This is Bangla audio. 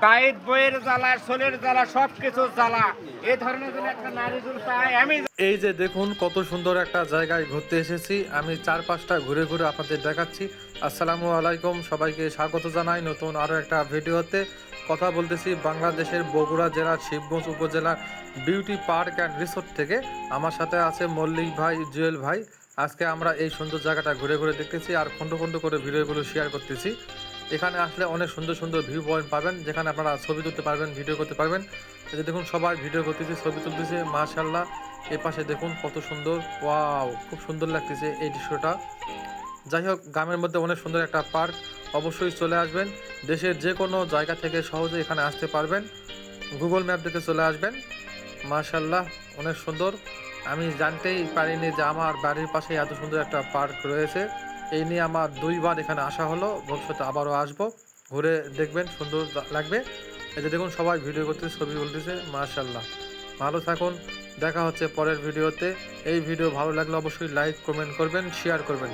গায়ের বইয়ের জ্বালা, সোলের জ্বালা, সবকিছু জ্বালা। এই ধরনের যদি একটা নারী জুল পায় আমি। এই যে দেখুন কত সুন্দর একটা জায়গায় ঘুরতে এসেছি আমি, চারপাশটা ঘুরে ঘুরে আপনাদের দেখাচ্ছি। আসসালামু আলাইকুম, সবাইকে স্বাগত জানাই নতুন আরও একটা ভিডিওতে। কথা বলতেছি বাংলাদেশের বগুড়া জেলার শিবগঞ্জ উপজেলার বিউটি পার্ক অ্যান্ড রিসোর্ট থেকে। আমার সাথে আছে মল্লিক ভাই, জুয়েল ভাই। আজকে আমরা এই সুন্দর জায়গাটা ঘুরে ঘুরে দেখতেছি আর খন্ড খন্ড করে ভিডিওগুলো শেয়ার করতেছি। এখানে আসলে অনেক সুন্দর সুন্দর ভিউ পয়েন্ট পাবেন, যেখানে আপনারা ছবি তুলতে পারবেন, ভিডিও করতে পারবেন। এই যে দেখুন সবাই ভিডিও করতেছে, ছবি তুলতেছে, মাশাআল্লাহ। এ পাশে দেখুন কত সুন্দর, ওয়াও, খুব সুন্দর লাগতেছে এই দৃশ্যটা। যাই হোক, গ্রামের মধ্যে অনেক সুন্দর একটা পার্ক, অবশ্যই চলে আসবেন। দেশের যে কোনো জায়গা থেকে সহজে এখানে আসতে পারবেন, গুগল ম্যাপ দেখে চলে আসবেন। মাশাআল্লাহ, অনেক সুন্দর। আমি জানতেই পারিনি যে আমার বাড়ির পাশে এত সুন্দর একটা পার্ক রয়েছে। এই নিয়ে আমার দুইবার এখানে আসা হলো, ভবিষ্যতে আবারও আসবো। ঘুরে দেখবেন, সুন্দর লাগবে। এই যে দেখুন সবাই ভিডিও করতেছে, ছবি তুলতেছে, মাশাআল্লাহ। ভালো থাকুন, দেখা হচ্ছে পরের ভিডিওতে। এই ভিডিও ভালো লাগলে অবশ্যই লাইক, কমেন্ট করবেন, শেয়ার করবেন।